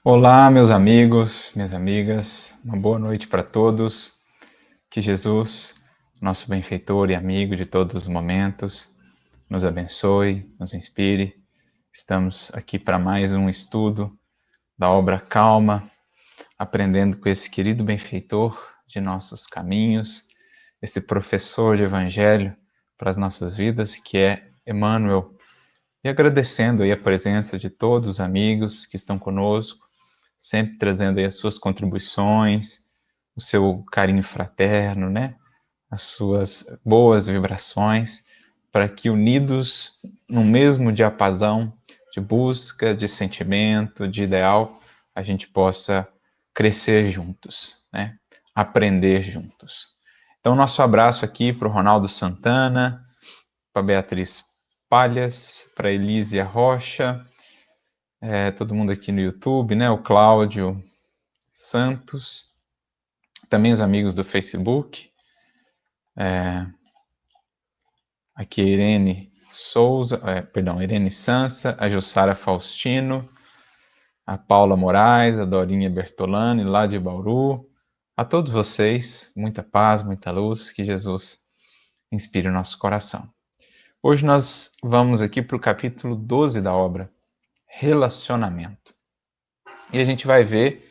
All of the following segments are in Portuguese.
Olá, meus amigos, minhas amigas, uma boa noite para todos. Que Jesus, nosso benfeitor e amigo de todos os momentos, nos abençoe, nos inspire. Estamos aqui para mais um estudo da obra Calma, aprendendo com esse querido benfeitor de nossos caminhos, esse professor de evangelho para as nossas vidas, que é Emmanuel. E agradecendo aí a presença de todos os amigos que estão conosco, sempre trazendo aí as suas contribuições, o seu carinho fraterno, né? As suas boas vibrações, para que unidos no mesmo diapasão de busca, de sentimento, de ideal, a gente possa crescer juntos, né? Aprender juntos. Então, nosso abraço aqui para o Ronaldo Santana, para Beatriz Palhas, para Elísia Rocha, todo mundo aqui no YouTube, né? O Cláudio Santos, também os amigos do Facebook, aqui a Irene Souza, Irene Sansa, a Jussara Faustino, a Paula Moraes, a Dorinha Bertolani, lá de Bauru. A todos vocês, muita paz, muita luz, que Jesus inspire o nosso coração. Hoje nós vamos aqui para o capítulo 12 da obra, Relacionamento. E a gente vai ver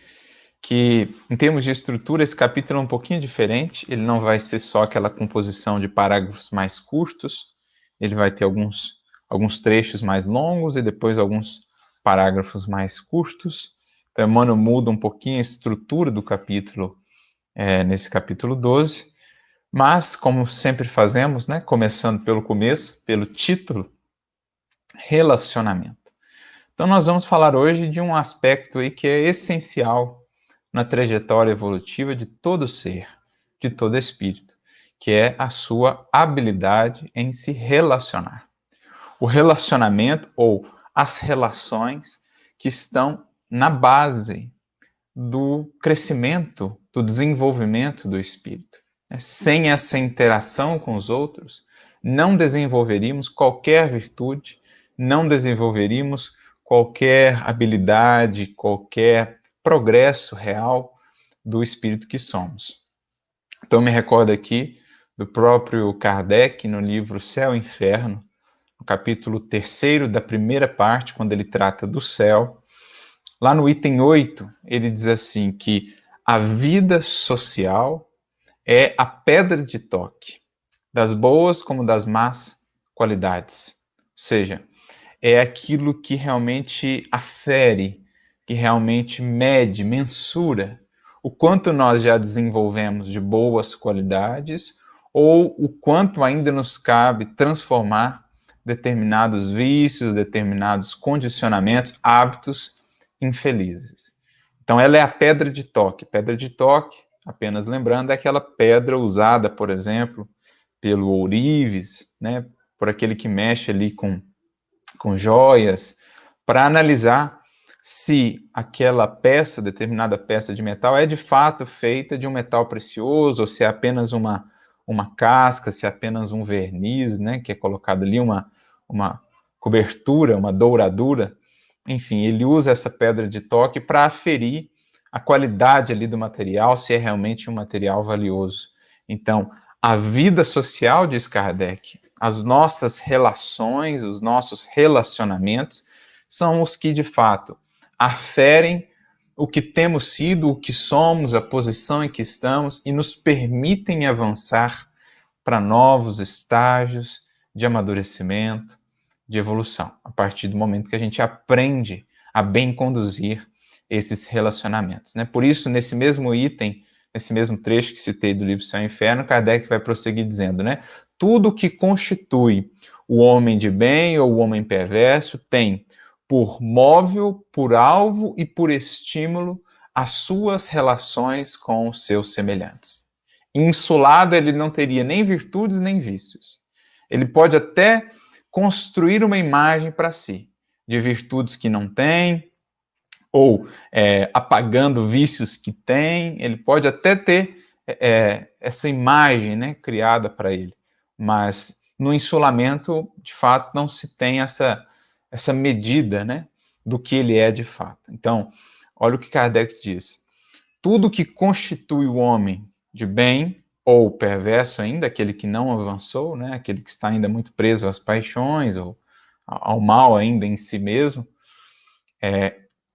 que, em termos de estrutura, esse capítulo é um pouquinho diferente. Ele não vai ser só aquela composição de parágrafos mais curtos, ele vai ter alguns trechos mais longos e depois alguns parágrafos mais curtos. Então, Emmanuel muda um pouquinho a estrutura do capítulo, nesse capítulo 12, mas, como sempre fazemos, né, começando pelo começo, pelo título, relacionamento. Então, nós vamos falar hoje de um aspecto aí que é essencial na trajetória evolutiva de todo ser, de todo espírito, que é a sua habilidade em se relacionar. O relacionamento ou as relações que estão na base do crescimento, do desenvolvimento do espírito. Sem essa interação com os outros, não desenvolveríamos qualquer virtude, não desenvolveríamos qualquer habilidade, qualquer progresso real do espírito que somos. Então, me recordo aqui do próprio Kardec, no livro Céu e Inferno, no capítulo 3º da primeira parte, quando ele trata do céu. Lá no item 8, ele diz assim que a vida social é a pedra de toque, das boas como das más qualidades. Ou seja, é aquilo que realmente afere, que realmente mede, mensura o quanto nós já desenvolvemos de boas qualidades ou o quanto ainda nos cabe transformar determinados vícios, determinados condicionamentos, hábitos infelizes. Então, ela é a pedra de toque. Pedra de toque, apenas lembrando, é aquela pedra usada, por exemplo, pelo ourives, né, por aquele que mexe ali com joias, para analisar se aquela peça, determinada peça de metal, é de fato feita de um metal precioso, ou se é apenas uma casca, se é apenas um verniz, né, que é colocado ali, uma cobertura, uma douradura. Enfim, ele usa essa pedra de toque para aferir a qualidade ali do material, se é realmente um material valioso. Então, a vida social, diz Kardec, as nossas relações, os nossos relacionamentos, são os que, de fato, aferem o que temos sido, o que somos, a posição em que estamos e nos permitem avançar para novos estágios de amadurecimento, de evolução, a partir do momento que a gente aprende a bem conduzir esses relacionamentos, né? Por isso, nesse mesmo item, nesse mesmo trecho que citei do livro Céu e Inferno, Kardec vai prosseguir dizendo, né? Tudo que constitui o homem de bem ou o homem perverso tem por móvel, por alvo e por estímulo as suas relações com os seus semelhantes. Insulado, ele não teria nem virtudes nem vícios. Ele pode até construir uma imagem para si, de virtudes que não tem, ou apagando vícios que tem, ele pode até ter essa imagem, né, criada para ele, mas no insulamento, de fato, não se tem essa medida, né, do que ele é de fato. Então, Olha o que Kardec diz. Tudo que constitui o homem de bem ou perverso ainda, aquele que não avançou, né, aquele que está ainda muito preso às paixões ou ao mal ainda em si mesmo,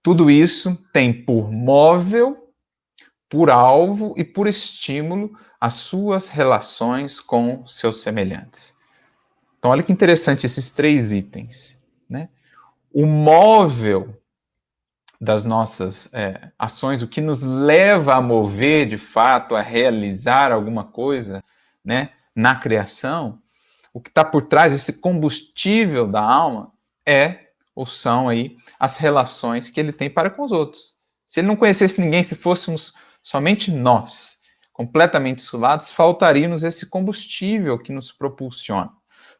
tudo isso tem por móvel, por alvo e por estímulo as suas relações com seus semelhantes. Então, olha que interessante esses 3 itens, né? O móvel das nossas ações, o que nos leva a mover de fato, a realizar alguma coisa, né, na criação, o que está por trás desse combustível da alma ou são aí as relações que ele tem para com os outros. Se ele não conhecesse ninguém, se fôssemos somente nós, completamente isolados, faltaria-nos esse combustível que nos propulsiona.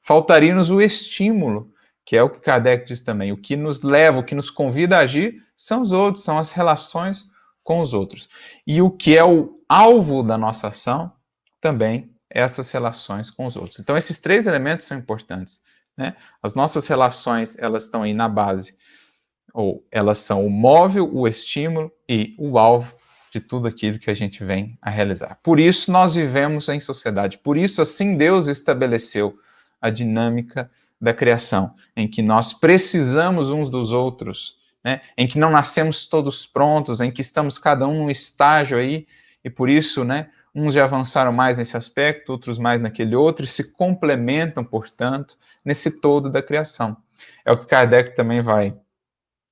Faltaria-nos o estímulo, que é o que Kardec diz também. O que nos leva, o que nos convida a agir são os outros, são as relações com os outros. E o que é o alvo da nossa ação também é essas relações com os outros. Então, esses 3 elementos são importantes, né? As nossas relações, elas estão aí na base, ou elas são o móvel, o estímulo e o alvo de tudo aquilo que a gente vem a realizar. Por isso nós vivemos em sociedade, por isso assim Deus estabeleceu a dinâmica da criação, em que nós precisamos uns dos outros, né? Em que não nascemos todos prontos, em que estamos cada um num estágio aí, e por isso, né, uns já avançaram mais nesse aspecto, outros mais naquele outro, e se complementam, portanto, nesse todo da criação. É o que Kardec também vai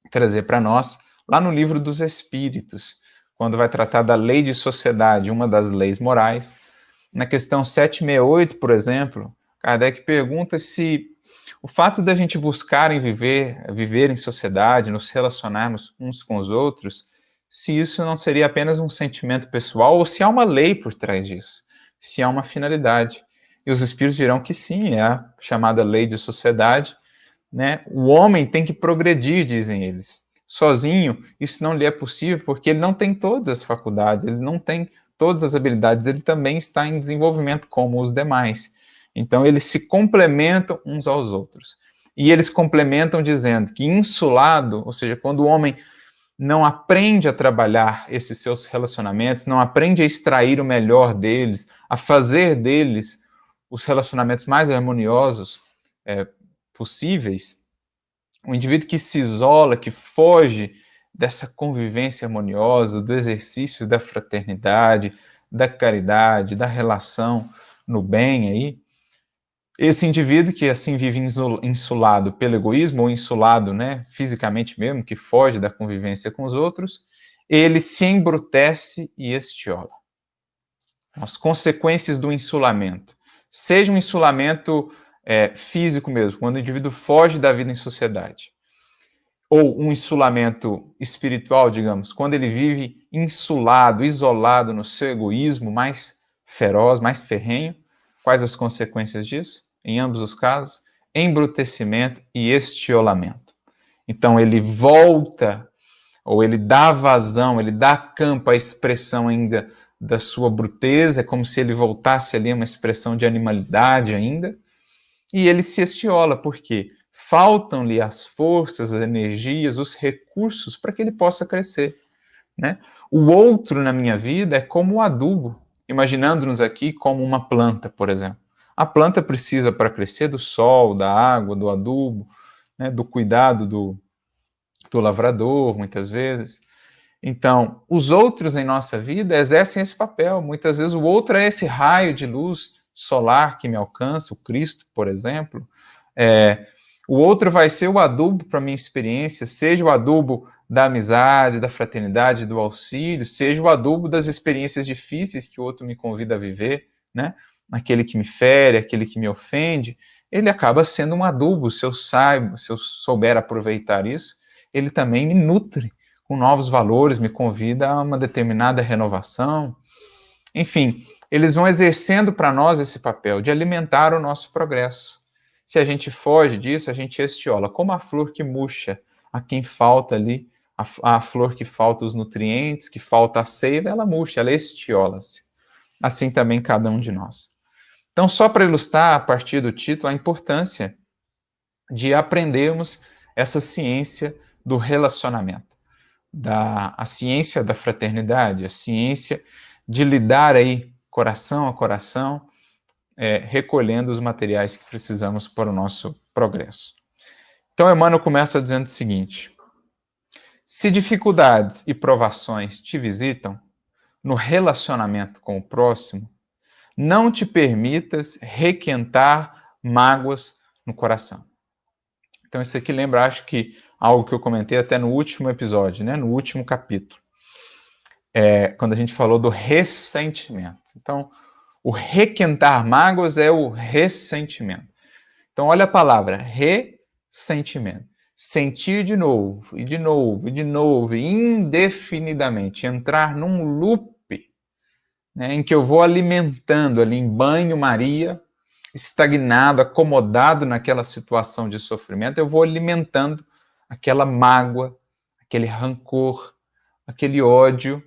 trazer para nós lá no Livro dos Espíritos, quando vai tratar da lei de sociedade, uma das leis morais. Na questão 768, por exemplo, Kardec pergunta se o fato da gente buscar em viver em sociedade, nos relacionarmos uns com os outros, se isso não seria apenas um sentimento pessoal ou se há uma lei por trás disso, se há uma finalidade. E os espíritos dirão que sim, é a chamada lei de sociedade, né? O homem tem que progredir, dizem eles. Sozinho, isso não lhe é possível porque ele não tem todas as faculdades, ele não tem todas as habilidades, ele também está em desenvolvimento como os demais. Então, eles se complementam uns aos outros. E eles complementam dizendo que insulado, ou seja, quando o homem não aprende a trabalhar esses seus relacionamentos, não aprende a extrair o melhor deles, a fazer deles os relacionamentos mais harmoniosos possíveis, o indivíduo que se isola, que foge dessa convivência harmoniosa, do exercício da fraternidade, da caridade, da relação no bem aí, esse indivíduo que assim vive insulado pelo egoísmo, ou insulado, né, fisicamente mesmo, que foge da convivência com os outros, ele se embrutece e estiola. As consequências do insulamento. Seja um insulamento físico mesmo, quando o indivíduo foge da vida em sociedade. Ou um insulamento espiritual, digamos, quando ele vive insulado, isolado no seu egoísmo mais feroz, mais ferrenho. Quais as consequências disso? Em ambos os casos, embrutecimento e estiolamento. Então ele volta, ou ele dá vazão, ele dá campo à expressão ainda da sua bruteza, é como se ele voltasse ali a uma expressão de animalidade ainda, e ele se estiola, por quê? Faltam-lhe as forças, as energias, os recursos para que ele possa crescer, né? O outro na minha vida é como o adubo, imaginando-nos aqui como uma planta, por exemplo. A planta precisa, para crescer, do sol, da água, do adubo, né, do cuidado do lavrador, muitas vezes. Então, os outros em nossa vida exercem esse papel. Muitas vezes o outro é esse raio de luz solar que me alcança, o Cristo, por exemplo. O outro vai ser o adubo para a minha experiência, seja o adubo da amizade, da fraternidade, do auxílio, seja o adubo das experiências difíceis que o outro me convida a viver, né? Aquele que me fere, aquele que me ofende, ele acaba sendo um adubo. Se eu souber aproveitar isso, ele também me nutre com novos valores, me convida a uma determinada renovação. Enfim, eles vão exercendo para nós esse papel de alimentar o nosso progresso. Se a gente foge disso, a gente estiola, como a flor que murcha, a quem falta ali, a flor que falta os nutrientes, que falta a seiva, ela murcha, ela estiola-se. Assim também cada um de nós. Então, só para ilustrar, a partir do título, a importância de aprendermos essa ciência do relacionamento. a ciência da fraternidade, a ciência de lidar aí coração a coração, recolhendo os materiais que precisamos para o nosso progresso. Então, Emmanuel começa dizendo o seguinte: se dificuldades e provações te visitam no relacionamento com o próximo, não te permitas requentar mágoas no coração. Então, isso aqui lembra, acho que, algo que eu comentei até no último episódio, né? No último capítulo. Quando a gente falou do ressentimento. Então, o requentar mágoas é o ressentimento. Então, olha a palavra, ressentimento. Sentir de novo, e de novo, e de novo, indefinidamente. Entrar num loop, né, em que eu vou alimentando ali em banho-maria, estagnado, acomodado naquela situação de sofrimento, eu vou alimentando aquela mágoa, aquele rancor, aquele ódio.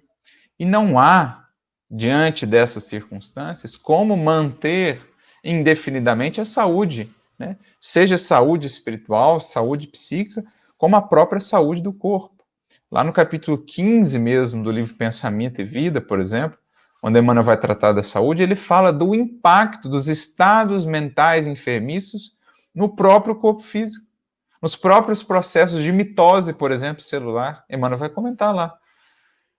E não há, diante dessas circunstâncias, como manter indefinidamente a saúde, né? Seja saúde espiritual, saúde psíquica, como a própria saúde do corpo. Lá no capítulo 15 mesmo do livro Pensamento e Vida, por exemplo, onde Emmanuel vai tratar da saúde, ele fala do impacto dos estados mentais enfermiços no próprio corpo físico, nos próprios processos de mitose, por exemplo, celular. Emmanuel vai comentar lá.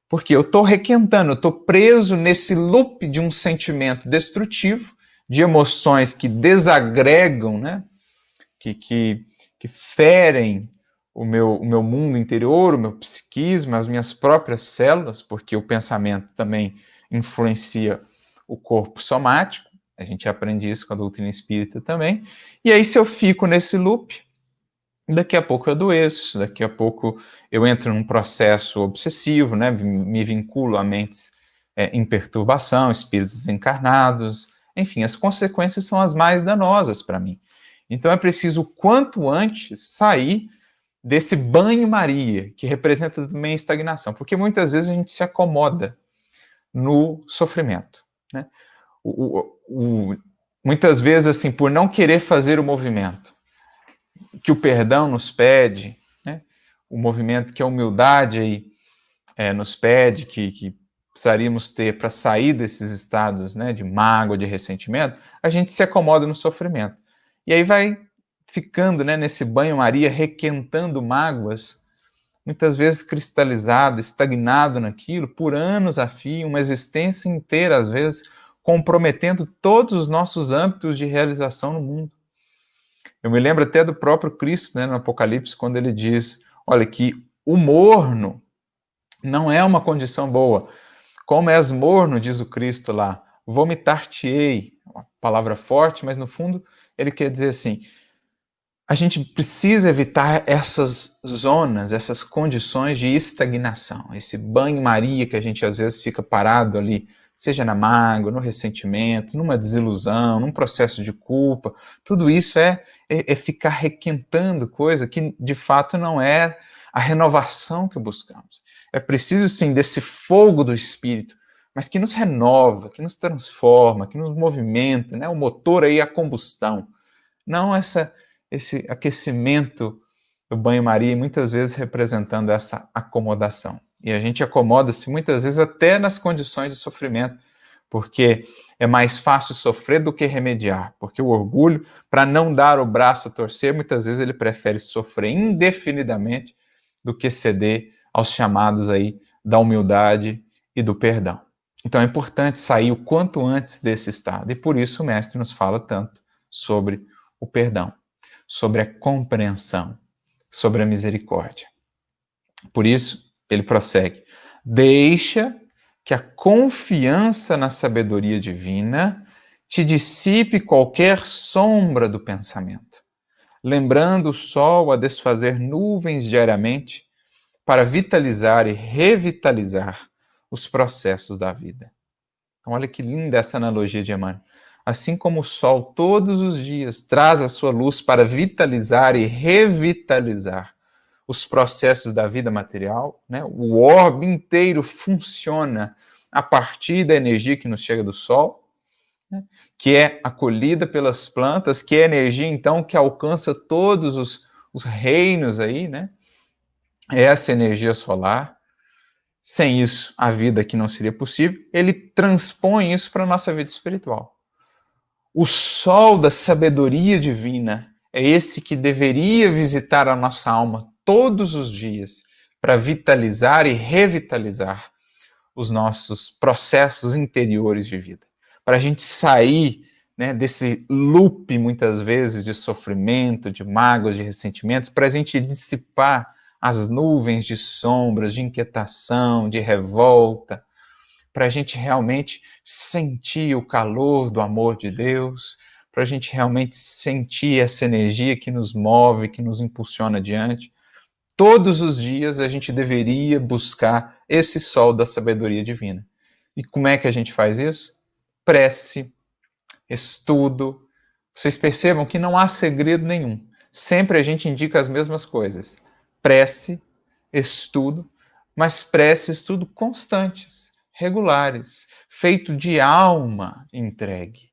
Porque eu estou requentando, eu estou preso nesse loop de um sentimento destrutivo, de emoções que desagregam, né? que ferem o meu mundo interior, o meu psiquismo, as minhas próprias células, porque o pensamento também influencia o corpo somático, a gente aprende isso com a doutrina espírita também, e aí se eu fico nesse loop, daqui a pouco eu adoeço, daqui a pouco eu entro num processo obsessivo, né? Me vinculo a mentes em perturbação, espíritos encarnados, enfim, as consequências são as mais danosas para mim. Então é preciso, quanto antes, sair desse banho-maria, que representa também estagnação, porque muitas vezes a gente se acomoda no sofrimento, né? Muitas vezes, assim, por não querer fazer o movimento que o perdão nos pede, né? O movimento que a humildade aí, nos pede, que precisaríamos ter para sair desses estados, né, de mágoa, de ressentimento, a gente se acomoda no sofrimento. E aí vai ficando, né, nesse banho-maria, requentando mágoas, muitas vezes cristalizado, estagnado naquilo, por anos a fio, uma existência inteira, às vezes, comprometendo todos os nossos âmbitos de realização no mundo. Eu me lembro até do próprio Cristo, né, no Apocalipse, quando ele diz, olha, que o morno não é uma condição boa. Como és morno, diz o Cristo lá, vomitar-te-ei. Uma palavra forte, mas no fundo ele quer dizer assim, a gente precisa evitar essas zonas, essas condições de estagnação, esse banho-maria que a gente às vezes fica parado ali, seja na mágoa, no ressentimento, numa desilusão, num processo de culpa. Tudo isso é ficar requentando coisa que de fato não é a renovação que buscamos. É preciso sim desse fogo do Espírito, mas que nos renova, que nos transforma, que nos movimenta, né? O motor aí, a combustão. Não esse aquecimento do banho-maria, muitas vezes representando essa acomodação. E a gente acomoda-se muitas vezes até nas condições de sofrimento, porque é mais fácil sofrer do que remediar, porque o orgulho, para não dar o braço a torcer, muitas vezes ele prefere sofrer indefinidamente do que ceder aos chamados aí da humildade e do perdão. Então é importante sair o quanto antes desse estado, e por isso o mestre nos fala tanto sobre o perdão, sobre a compreensão, sobre a misericórdia. Por isso, ele prossegue: deixa que a confiança na sabedoria divina te dissipe qualquer sombra do pensamento, lembrando o sol a desfazer nuvens diariamente para vitalizar e revitalizar os processos da vida. Então, olha que linda essa analogia de Emmanuel. Assim como o sol todos os dias traz a sua luz para vitalizar e revitalizar os processos da vida material, né? O orbe inteiro funciona a partir da energia que nos chega do sol, né? Que é acolhida pelas plantas, que é energia, então, que alcança todos os reinos aí, né? Essa energia solar, Sem isso, a vida aqui não seria possível. Ele transpõe isso para a nossa vida espiritual. O sol da sabedoria divina é esse que deveria visitar a nossa alma todos os dias para vitalizar e revitalizar os nossos processos interiores de vida. Para a gente sair, né, desse loop, muitas vezes, de sofrimento, de mágoas, de ressentimentos, para a gente dissipar as nuvens de sombras, de inquietação, de revolta, para a gente realmente sentir o calor do amor de Deus, para a gente realmente sentir essa energia que nos move, que nos impulsiona adiante. Todos os dias a gente deveria buscar esse sol da sabedoria divina. E como é que a gente faz isso? Prece, estudo. Vocês percebam que não há segredo nenhum. Sempre a gente indica as mesmas coisas. Prece, estudo, mas prece e estudo constantes, regulares, feito de alma entregue.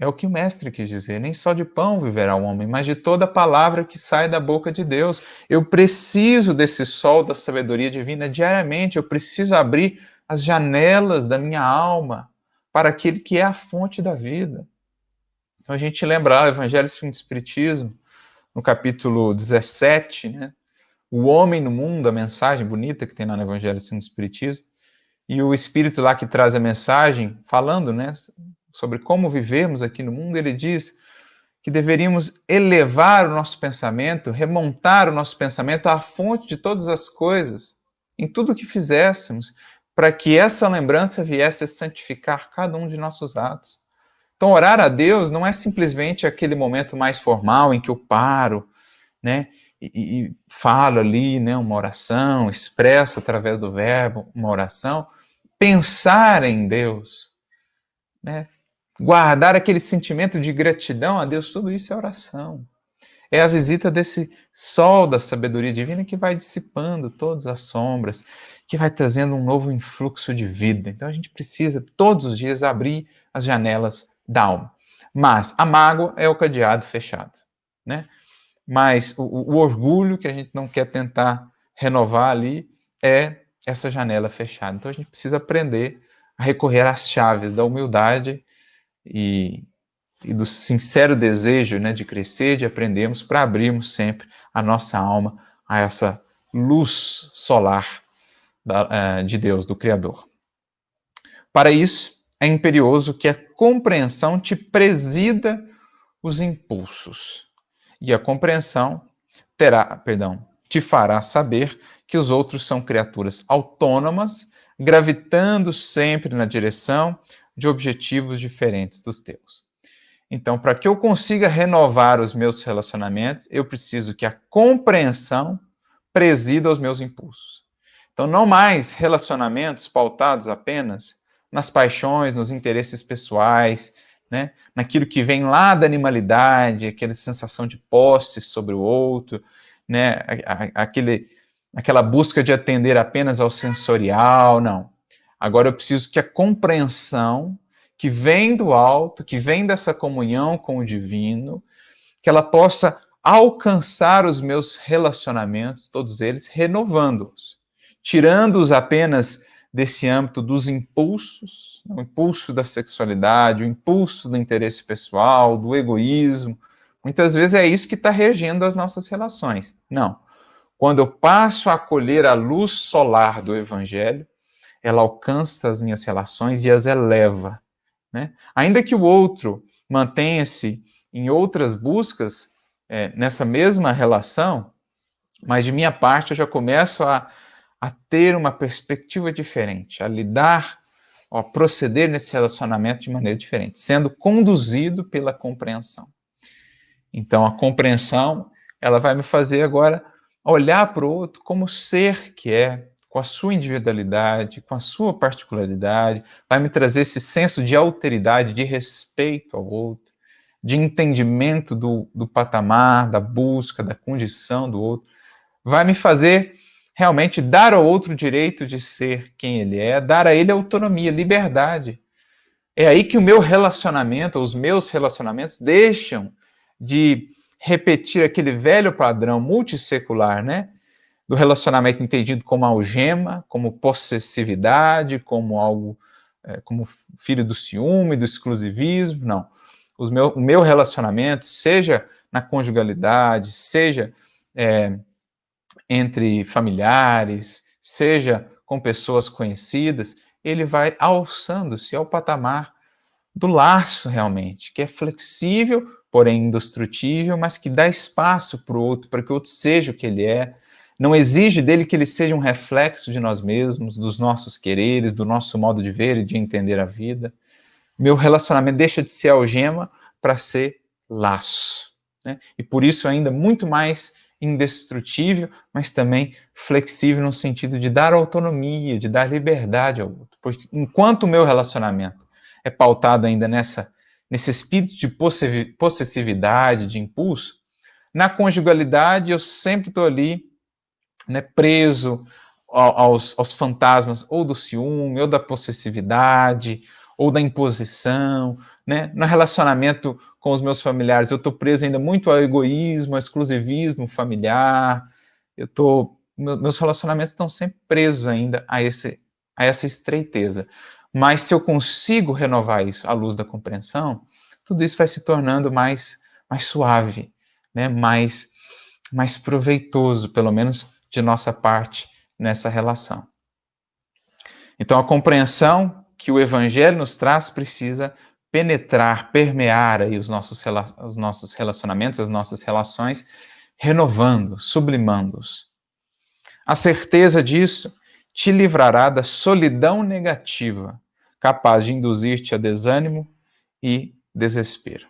É o que o mestre quis dizer, nem só de pão viverá o homem, mas de toda palavra que sai da boca de Deus. Eu preciso desse sol da sabedoria divina diariamente, eu preciso abrir as janelas da minha alma para aquele que é a fonte da vida. Então a gente lembra o Evangelho segundo o Espiritismo, no capítulo 17, né? O homem no mundo, a mensagem bonita que tem lá no Evangelho segundo o Espiritismo, e o Espírito lá que traz a mensagem, falando, né, sobre como vivemos aqui no mundo, ele diz que deveríamos elevar o nosso pensamento, remontar o nosso pensamento à fonte de todas as coisas, em tudo o que fizéssemos, para que essa lembrança viesse a santificar cada um de nossos atos. Então, orar a Deus não é simplesmente aquele momento mais formal em que eu paro, né, e falo ali, né, uma oração, expresso através do verbo uma oração. Pensar em Deus, né, guardar aquele sentimento de gratidão a Deus, tudo isso é oração. É a visita desse sol da sabedoria divina que vai dissipando todas as sombras, que vai trazendo um novo influxo de vida. Então a gente precisa todos os dias abrir as janelas da alma. Mas a mágoa é o cadeado fechado, né? Mas o orgulho que a gente não quer tentar renovar ali é essa janela fechada. Então a gente precisa aprender a recorrer às chaves da humildade e do sincero desejo, né, de crescer, de aprendermos, para abrirmos sempre a nossa alma a essa luz solar de Deus, do Criador. Para isso, é imperioso que a compreensão te presida os impulsos. E a compreensão te fará saber que os outros são criaturas autônomas, gravitando sempre na direção de objetivos diferentes dos teus. Então, para que eu consiga renovar os meus relacionamentos, eu preciso que a compreensão presida os meus impulsos. Então, não mais relacionamentos pautados apenas nas paixões, nos interesses pessoais, né? Naquilo que vem lá da animalidade, aquela sensação de posse sobre o outro, né? Aquela busca de atender apenas ao sensorial, não. Agora eu preciso que a compreensão que vem do alto, que vem dessa comunhão com o divino, que ela possa alcançar os meus relacionamentos, todos eles, renovando-os, tirando-os apenas desse âmbito dos impulsos, o impulso da sexualidade, o impulso do interesse pessoal, do egoísmo. Muitas vezes é isso que está regendo as nossas relações. Não. Quando eu passo a acolher a luz solar do Evangelho, ela alcança as minhas relações e as eleva, né? Ainda que o outro mantenha-se em outras buscas nessa mesma relação, mas de minha parte eu já começo a ter uma perspectiva diferente, a lidar, a proceder nesse relacionamento de maneira diferente, sendo conduzido pela compreensão. Então a compreensão, ela vai me fazer agora olhar para o outro como ser que é, com a sua individualidade, com a sua particularidade, vai me trazer esse senso de alteridade, de respeito ao outro, de entendimento do patamar, da busca, da condição do outro, vai me fazer realmente dar ao outro o direito de ser quem ele é, dar a ele autonomia, liberdade. É aí que o meu relacionamento, os meus relacionamentos deixam de repetir aquele velho padrão multissecular, né? do relacionamento entendido como algema, como possessividade, como algo, como filho do ciúme, do exclusivismo, não. O meu relacionamento, seja na conjugalidade, seja entre familiares, seja com pessoas conhecidas, ele vai alçando-se ao patamar do laço realmente, que é flexível, porém indestrutível, mas que dá espaço para o outro, para que o outro seja o que ele é. Não exige dele que ele seja um reflexo de nós mesmos, dos nossos quereres, do nosso modo de ver e de entender a vida. Meu relacionamento deixa de ser algema para ser laço, né? E por isso ainda muito mais indestrutível, mas também flexível no sentido de dar autonomia, de dar liberdade ao outro. Porque enquanto o meu relacionamento é pautado ainda nesse espírito de possessividade, de impulso, na conjugalidade eu sempre estou ali, né, preso aos fantasmas ou do ciúme, ou da possessividade, ou da imposição, né? No relacionamento com os meus familiares, eu estou preso ainda muito ao egoísmo, ao exclusivismo familiar, meus relacionamentos estão sempre presos ainda a essa estreiteza. Mas se eu consigo renovar isso à luz da compreensão, tudo isso vai se tornando mais suave, né? mais proveitoso, pelo menos de nossa parte, nessa relação. Então, a compreensão que o Evangelho nos traz precisa penetrar, permear aí os nossos relacionamentos, as nossas relações, renovando, sublimando-os. A certeza disso te livrará da solidão negativa, capaz de induzir-te a desânimo e desespero.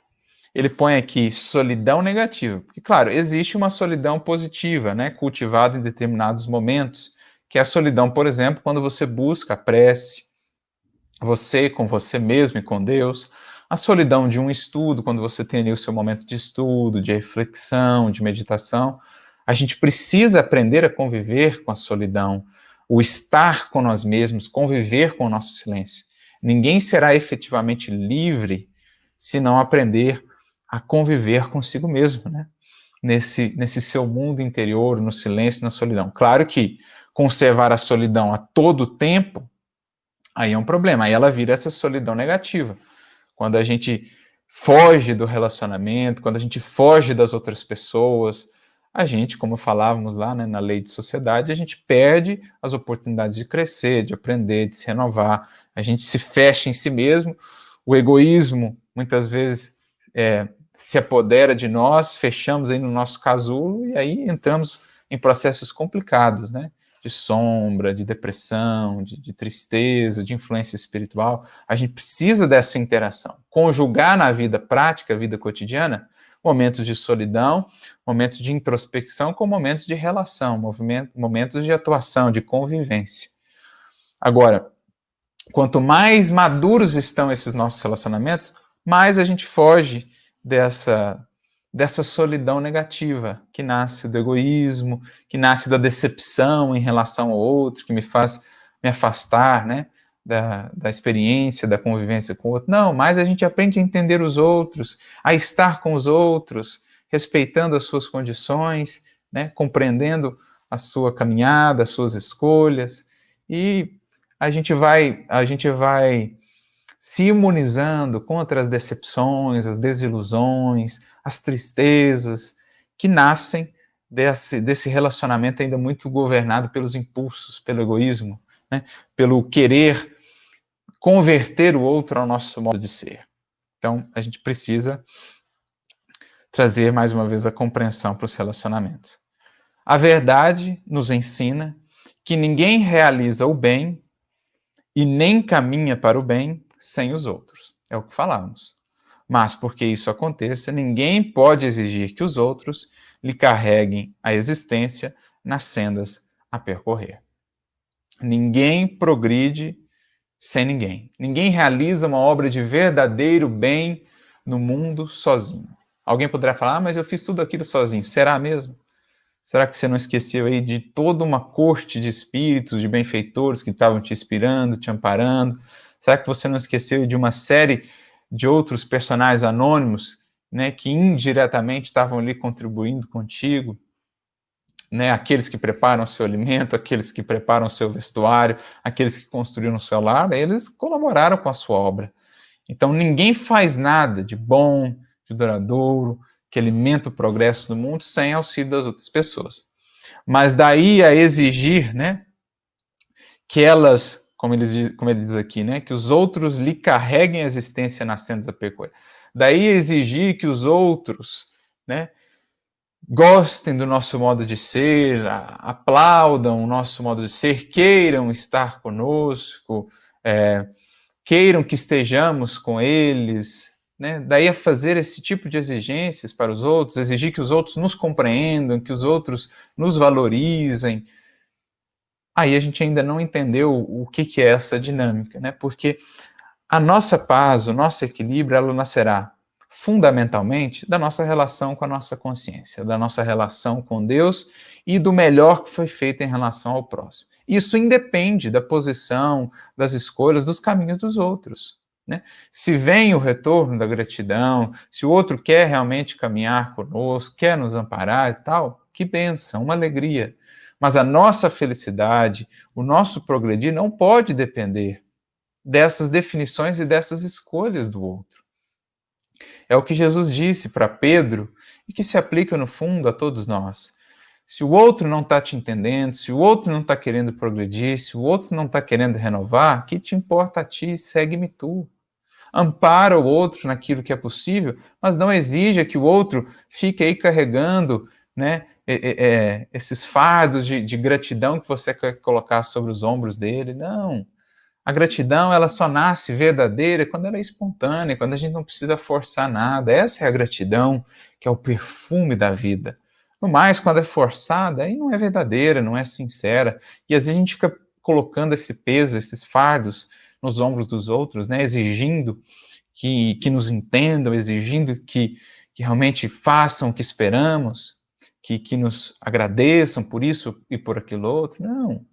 Ele põe aqui solidão negativa, porque, claro, existe uma solidão positiva, né, cultivada em determinados momentos, que é a solidão, por exemplo, quando você busca a prece, você com você mesmo e com Deus, a solidão de um estudo, quando você tem ali o seu momento de estudo, de reflexão, de meditação. A gente precisa aprender a conviver com a solidão, o estar com nós mesmos, conviver com o nosso silêncio. Ninguém será efetivamente livre se não aprender a conviver consigo mesmo, né? Nesse seu mundo interior, no silêncio, na solidão. Claro que conservar a solidão a todo tempo, aí é um problema, aí ela vira essa solidão negativa. Quando a gente foge do relacionamento, quando a gente foge das outras pessoas, a gente, como falávamos lá, né, na lei de sociedade, a gente perde as oportunidades de crescer, de aprender, de se renovar, a gente se fecha em si mesmo, o egoísmo, muitas vezes, se apodera de nós, fechamos aí no nosso casulo e aí entramos em processos complicados, né? De sombra, de depressão, de tristeza, de influência espiritual. A gente precisa dessa interação. Conjugar na vida prática, vida cotidiana, momentos de solidão, momentos de introspecção com momentos de relação, momentos de atuação, de convivência. Agora, quanto mais maduros estão esses nossos relacionamentos, mais a gente foge dessa solidão negativa, que nasce do egoísmo, que nasce da decepção em relação ao outro, que me faz me afastar, né, da experiência, da convivência com o outro. Não, mas a gente aprende a entender os outros, a estar com os outros, respeitando as suas condições, né, compreendendo a sua caminhada, as suas escolhas, e a gente vai se imunizando contra as decepções, as desilusões, as tristezas que nascem desse relacionamento ainda muito governado pelos impulsos, pelo egoísmo, né? Pelo querer converter o outro ao nosso modo de ser. Então, a gente precisa trazer mais uma vez a compreensão para os relacionamentos. A verdade nos ensina que ninguém realiza o bem e nem caminha para o bem sem os outros. É o que falamos. Mas, porque isso aconteça, ninguém pode exigir que os outros lhe carreguem a existência nas sendas a percorrer. Ninguém progride sem ninguém. Ninguém realiza uma obra de verdadeiro bem no mundo sozinho. Alguém poderá falar, mas eu fiz tudo aquilo sozinho. Será mesmo? Será que você não esqueceu aí de toda uma corte de espíritos, de benfeitores que estavam te inspirando, te amparando? Será que você não esqueceu de uma série de outros personagens anônimos, né, que indiretamente estavam ali contribuindo contigo? né? Aqueles que preparam o seu alimento, aqueles que preparam o seu vestuário, aqueles que construíram o seu lar, eles colaboraram com a sua obra. Então, ninguém faz nada de bom, de duradouro, que alimenta o progresso do mundo sem auxílio das outras pessoas. Mas daí a exigir, né, que elas, como ele diz aqui, né, que os outros lhe carreguem a existência nas sendas da pecuária. Daí exigir que os outros, né, gostem do nosso modo de ser, aplaudam o nosso modo de ser, queiram estar conosco, queiram que estejamos com eles, né? Daí a fazer esse tipo de exigências para os outros, exigir que os outros nos compreendam, que os outros nos valorizem. Aí a gente ainda não entendeu o que é essa dinâmica, né? Porque a nossa paz, o nosso equilíbrio, ela nascerá fundamentalmente da nossa relação com a nossa consciência, da nossa relação com Deus e do melhor que foi feito em relação ao próximo. Isso independe da posição, das escolhas, dos caminhos dos outros, né? Se vem o retorno da gratidão, se o outro quer realmente caminhar conosco, quer nos amparar e tal, que bênção, uma alegria. Mas a nossa felicidade, o nosso progredir não pode depender dessas definições e dessas escolhas do outro. É o que Jesus disse para Pedro e que se aplica, no fundo, a todos nós. Se o outro não está te entendendo, se o outro não está querendo progredir, se o outro não está querendo renovar, que te importa a ti? Segue-me tu. Ampara o outro naquilo que é possível, mas não exija que o outro fique aí carregando, né, esses fardos de gratidão que você quer colocar sobre os ombros dele. Não. A gratidão, ela só nasce verdadeira quando ela é espontânea, quando a gente não precisa forçar nada. Essa é a gratidão, que é o perfume da vida. No mais, quando é forçada, aí não é verdadeira, não é sincera. E às vezes a gente fica colocando esse peso, esses fardos nos ombros dos outros, né? Exigindo que nos entendam, exigindo que realmente façam o que esperamos, que nos agradeçam por isso e por aquilo outro. Não.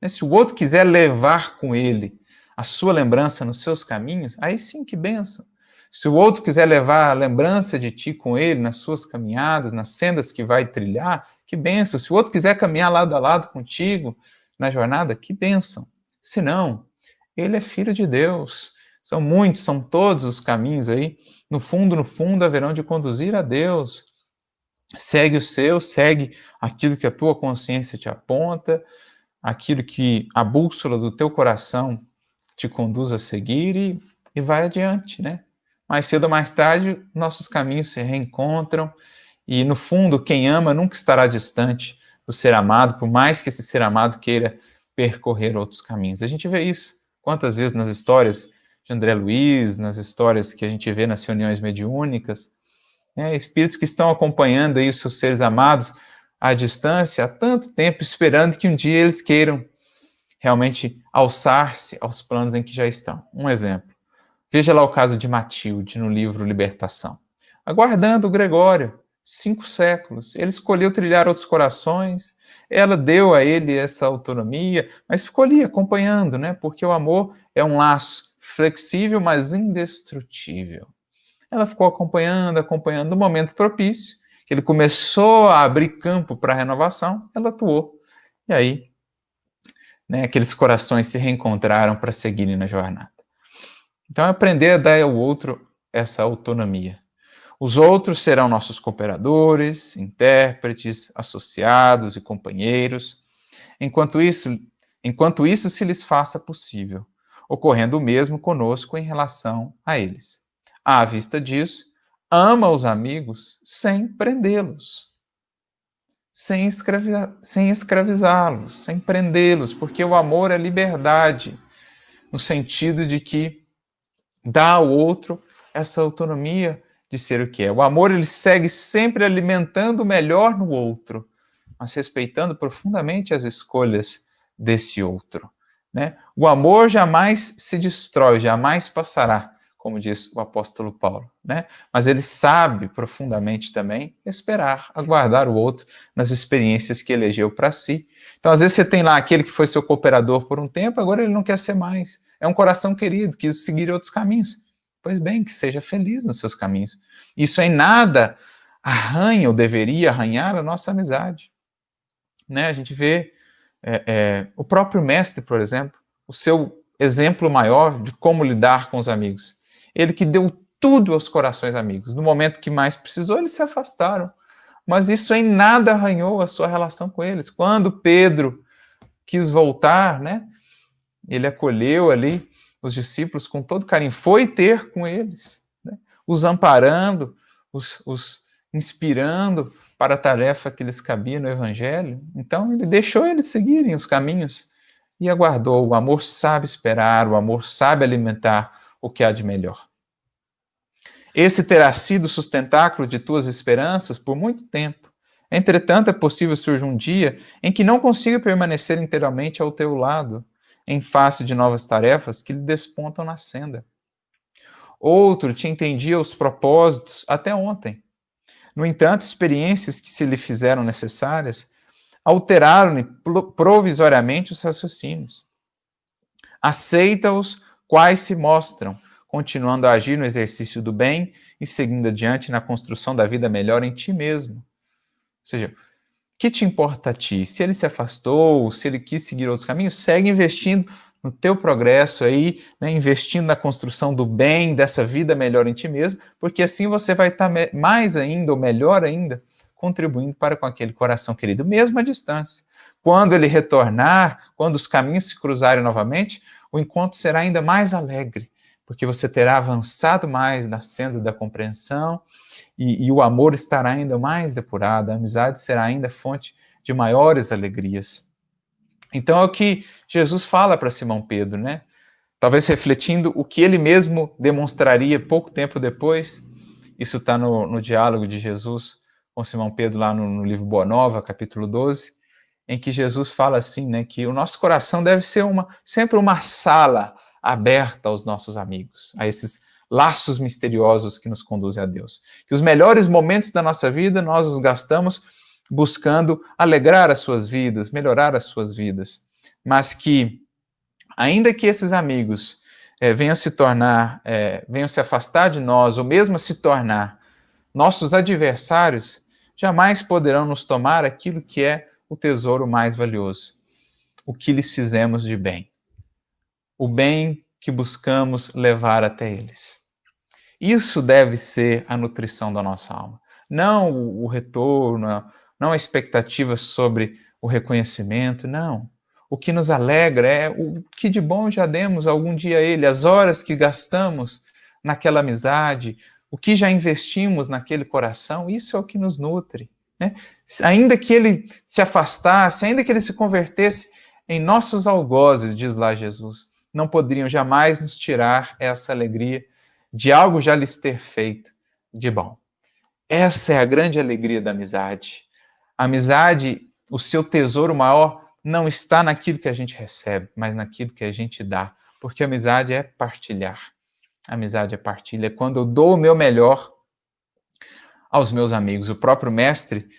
Se o outro quiser levar com ele a sua lembrança nos seus caminhos, aí sim, que bênção. Se o outro quiser levar a lembrança de ti com ele nas suas caminhadas, nas sendas que vai trilhar, que bênção. Se o outro quiser caminhar lado a lado contigo na jornada, que bênção. Se não, ele é filho de Deus. São muitos, são todos os caminhos aí. No fundo, haverão de conduzir a Deus. Segue o seu, segue aquilo que a tua consciência te aponta, aquilo que a bússola do teu coração te conduz a seguir e vai adiante, né? Mais cedo ou mais tarde, nossos caminhos se reencontram e, no fundo, quem ama nunca estará distante do ser amado, por mais que esse ser amado queira percorrer outros caminhos. A gente vê isso quantas vezes nas histórias de André Luiz, nas histórias que a gente vê nas reuniões mediúnicas, né? Espíritos que estão acompanhando aí os seus seres amados à distância há tanto tempo, esperando que um dia eles queiram realmente alçar-se aos planos em que já estão. Um exemplo. Veja lá o caso de Matilde no livro Libertação. Aguardando o Gregório, 5 séculos. Ele escolheu trilhar outros corações, ela deu a ele essa autonomia, mas ficou ali acompanhando, né? Porque o amor é um laço flexível, mas indestrutível. Ela ficou acompanhando no momento propício, que ele começou a abrir campo para a renovação, ela atuou. E aí, né, aqueles corações se reencontraram para seguirem na jornada. Então, é aprender a dar ao outro essa autonomia. Os outros serão nossos cooperadores, intérpretes, associados e companheiros, enquanto isso se lhes faça possível, ocorrendo o mesmo conosco em relação a eles. À vista disso, ama os amigos sem prendê-los, sem escravizá-los, sem prendê-los, porque o amor é liberdade, no sentido de que dá ao outro essa autonomia de ser o que é. O amor, ele segue sempre alimentando o melhor no outro, mas respeitando profundamente as escolhas desse outro, né? O amor jamais se destrói, jamais passará, como diz o apóstolo Paulo, né? Mas ele sabe profundamente também esperar, aguardar o outro nas experiências que elegeu para si. Então, às vezes você tem lá aquele que foi seu cooperador por um tempo, agora ele não quer ser mais. É um coração querido, quis seguir outros caminhos. Pois bem, que seja feliz nos seus caminhos. Isso em nada arranha ou deveria arranhar a nossa amizade. né? A gente vê o próprio mestre, por exemplo, o seu exemplo maior de como lidar com os amigos. Ele que deu tudo aos corações amigos. No momento que mais precisou, eles se afastaram. Mas isso em nada arranhou a sua relação com eles. Quando Pedro quis voltar, né? Ele acolheu ali os discípulos com todo carinho, foi ter com eles, né? Os amparando, os inspirando para a tarefa que lhes cabia no Evangelho. Então, ele deixou eles seguirem os caminhos e aguardou. O amor sabe esperar, o amor sabe alimentar o que há de melhor. Esse terá sido o sustentáculo de tuas esperanças por muito tempo. Entretanto, é possível surja um dia em que não consiga permanecer inteiramente ao teu lado, em face de novas tarefas que lhe despontam na senda. Outro te entendia os propósitos até ontem. No entanto, experiências que se lhe fizeram necessárias alteraram-lhe provisoriamente os raciocínios. Aceita-os quais se mostram, continuando a agir no exercício do bem e seguindo adiante na construção da vida melhor em ti mesmo. Ou seja, o que te importa a ti? Se ele se afastou, se ele quis seguir outros caminhos, segue investindo no teu progresso aí, né, investindo na construção do bem, dessa vida melhor em ti mesmo, porque assim você vai estar mais ainda, ou melhor ainda, contribuindo para com aquele coração querido, mesmo à distância. Quando ele retornar, quando os caminhos se cruzarem novamente, o encontro será ainda mais alegre, porque você terá avançado mais na senda da compreensão e o amor estará ainda mais depurado, a amizade será ainda fonte de maiores alegrias. Então é o que Jesus fala para Simão Pedro, né? Talvez refletindo o que ele mesmo demonstraria pouco tempo depois. Isso está no diálogo de Jesus com Simão Pedro lá no livro Boa Nova, capítulo 12, em que Jesus fala assim, né, que o nosso coração deve ser sempre uma sala aberta aos nossos amigos, a esses laços misteriosos que nos conduzem a Deus. Que os melhores momentos da nossa vida nós os gastamos buscando alegrar as suas vidas, melhorar as suas vidas, mas que, ainda que esses amigos venham se afastar de nós, ou mesmo se tornar nossos adversários, jamais poderão nos tomar aquilo que é o tesouro mais valioso, o que lhes fizemos de bem, o bem que buscamos levar até eles. Isso deve ser a nutrição da nossa alma, não o retorno, não a expectativa sobre o reconhecimento, não. O que nos alegra é o que de bom já demos algum dia a ele, as horas que gastamos naquela amizade, o que já investimos naquele coração, isso é o que nos nutre, né? Ainda que ele se afastasse, ainda que ele se convertesse em nossos algozes, diz lá Jesus, não poderiam jamais nos tirar essa alegria de algo já lhes ter feito de bom. Essa é a grande alegria da amizade. A amizade, o seu tesouro maior não está naquilo que a gente recebe, mas naquilo que a gente dá. Porque a amizade é partilhar. A amizade é partilha. É quando eu dou o meu melhor aos meus amigos. O próprio mestre,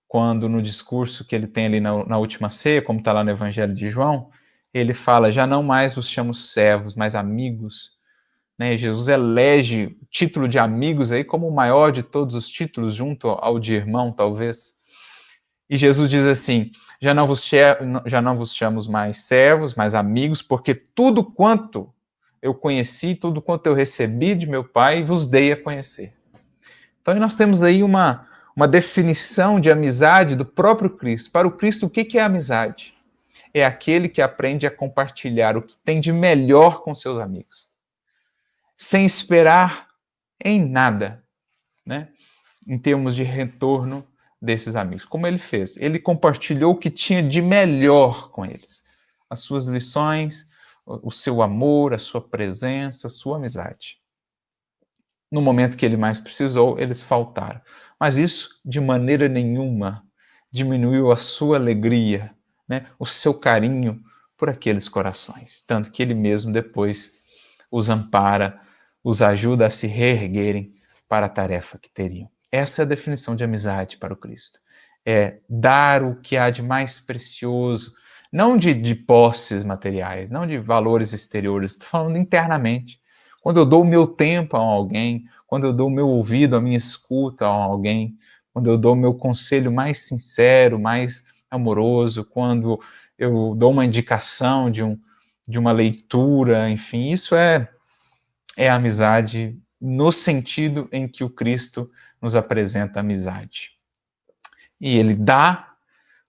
quando no discurso que ele tem ali na última ceia, como está lá no Evangelho de João, ele fala, já não mais vos chamo servos, mas amigos. Né? Jesus elege o título de amigos aí como o maior de todos os títulos, junto ao de irmão, talvez. E Jesus diz assim, já não vos chamo mais servos, mas amigos, porque tudo quanto eu conheci, tudo quanto eu recebi de meu Pai, vos dei a conhecer. Então nós temos aí uma definição de amizade do próprio Cristo. Para o Cristo, o que é amizade? É aquele que aprende a compartilhar o que tem de melhor com seus amigos, sem esperar em nada, né? Em termos de retorno desses amigos. Como ele fez? Ele compartilhou o que tinha de melhor com eles. As suas lições, o seu amor, a sua presença, a sua amizade. No momento que ele mais precisou, eles faltaram. Mas isso, de maneira nenhuma, diminuiu a sua alegria, né? O seu carinho por aqueles corações. Tanto que ele mesmo depois os ampara, os ajuda a se reerguerem para a tarefa que teriam. Essa é a definição de amizade para o Cristo. É dar o que há de mais precioso, não de posses materiais, não de valores exteriores, estou falando internamente. Quando eu dou o meu tempo a alguém, quando eu dou o meu ouvido, a minha escuta a alguém, quando eu dou o meu conselho mais sincero, mais amoroso, quando eu dou uma indicação de uma leitura, enfim, isso é amizade no sentido em que o Cristo nos apresenta a amizade. E ele dá,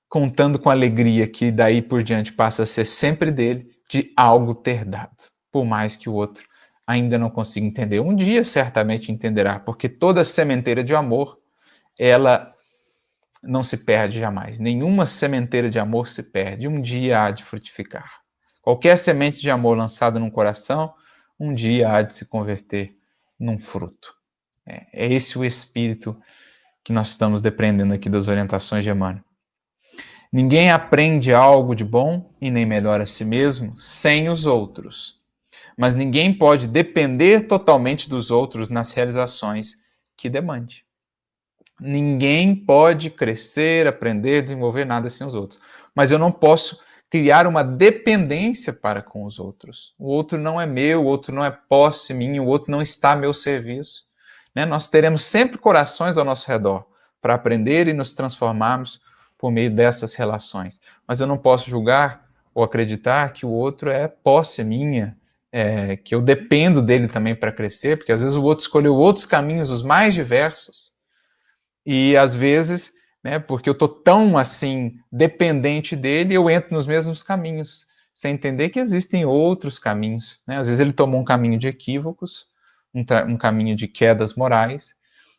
contando com alegria que daí por diante passa a ser sempre dele, de algo ter dado, por mais que o outro ainda não consiga entender. Um dia certamente entenderá, porque toda sementeira de amor, ela não se perde jamais. Nenhuma sementeira de amor se perde. Um dia há de frutificar. Qualquer semente de amor lançada num coração, um dia há de se converter num fruto. É esse o espírito que nós estamos dependendo aqui das orientações de Emmanuel. Ninguém aprende algo de bom e nem melhora a si mesmo sem os outros. Mas ninguém pode depender totalmente dos outros nas realizações que demande. Ninguém pode crescer, aprender, desenvolver nada sem os outros. Mas eu não posso criar uma dependência para com os outros. O outro não é meu, o outro não é posse minha, o outro não está a meu serviço. Nós teremos sempre corações ao nosso redor para aprender e nos transformarmos por meio dessas relações. Mas eu não posso julgar ou acreditar que o outro é posse minha, que eu dependo dele também para crescer, porque às vezes o outro escolheu outros caminhos, os mais diversos, e às vezes, porque eu estou tão assim dependente dele, eu entro nos mesmos caminhos, sem entender que existem outros caminhos. Às vezes ele tomou um caminho de equívocos, um caminho de quedas morais,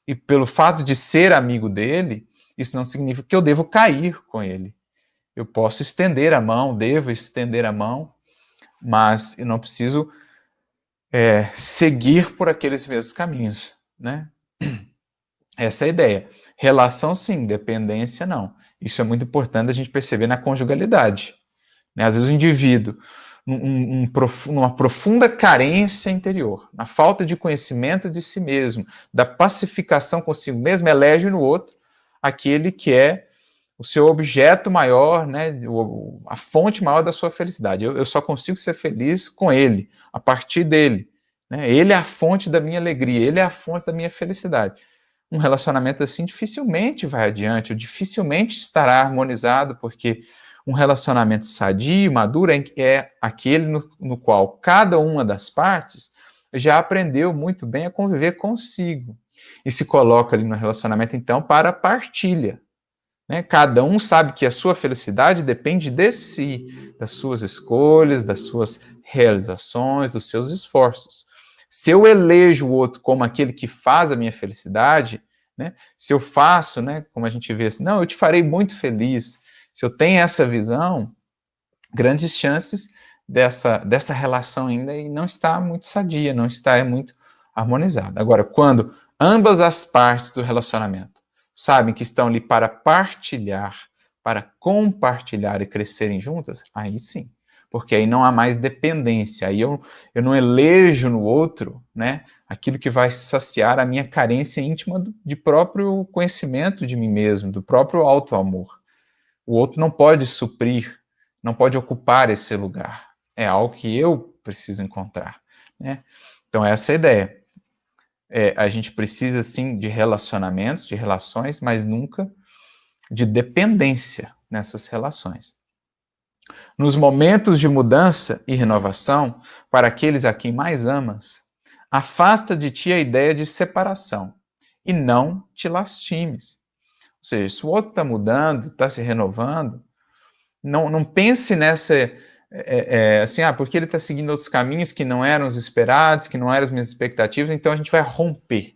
e pelo fato de ser amigo dele, isso não significa que eu devo cair com ele. Eu posso estender a mão, devo estender a mão, mas eu não preciso seguir por aqueles mesmos caminhos, Essa é a ideia. Relação, sim, dependência, não. Isso é muito importante a gente perceber na conjugalidade. Às vezes o indivíduo, numa profunda carência interior, na falta de conhecimento de si mesmo, da pacificação consigo mesmo, elege no outro aquele que é o seu objeto maior, a fonte maior da sua felicidade. Eu só consigo ser feliz com ele, a partir dele. Ele é a fonte da minha alegria, ele é a fonte da minha felicidade. Um relacionamento assim dificilmente vai adiante, ou dificilmente estará harmonizado, porque um relacionamento sadio, maduro, é aquele no qual cada uma das partes já aprendeu muito bem a conviver consigo e se coloca ali no relacionamento, então, para partilha. Cada um sabe que a sua felicidade depende de si, das suas escolhas, das suas realizações, dos seus esforços. Se eu elejo o outro como aquele que faz a minha felicidade, se eu faço, como a gente vê assim, não, eu te farei muito feliz, se eu tenho essa visão, grandes chances dessa relação ainda não está muito sadia, não está muito harmonizada. Agora, quando ambas as partes do relacionamento sabem que estão ali para partilhar, para compartilhar e crescerem juntas, aí sim. Porque aí não há mais dependência, aí eu não elejo no outro, aquilo que vai saciar a minha carência íntima de próprio conhecimento de mim mesmo, do próprio auto-amor. O outro não pode suprir, não pode ocupar esse lugar. É algo que eu preciso encontrar. Então, essa é a ideia. A gente precisa, sim, de relacionamentos, de relações, mas nunca de dependência nessas relações. Nos momentos de mudança e renovação, para aqueles a quem mais amas, afasta de ti a ideia de separação e não te lastimes. Ou seja, se o outro está mudando, está se renovando, não pense nessa, assim, porque ele está seguindo outros caminhos que não eram os esperados, que não eram as minhas expectativas, então a gente vai romper.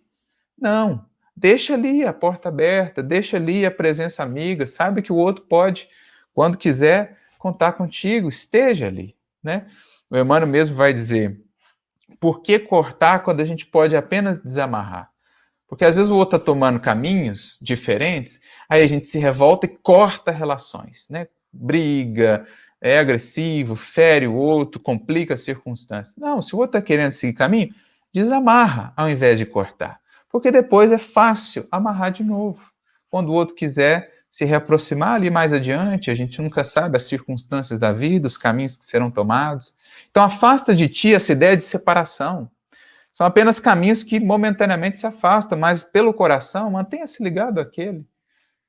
Não, deixa ali a porta aberta, deixa ali a presença amiga, sabe que o outro pode, quando quiser, contar contigo, esteja ali, O Emmanuel mesmo vai dizer, por que cortar quando a gente pode apenas desamarrar? Porque às vezes o outro está tomando caminhos diferentes, aí a gente se revolta e corta relações, Briga, é agressivo, fere o outro, complica as circunstâncias. Não, se o outro está querendo seguir caminho, desamarra ao invés de cortar. Porque depois é fácil amarrar de novo. Quando o outro quiser se reaproximar ali mais adiante, a gente nunca sabe as circunstâncias da vida, os caminhos que serão tomados. Então afasta de ti essa ideia de separação. São apenas caminhos que momentaneamente se afastam, mas pelo coração mantenha-se ligado àquele,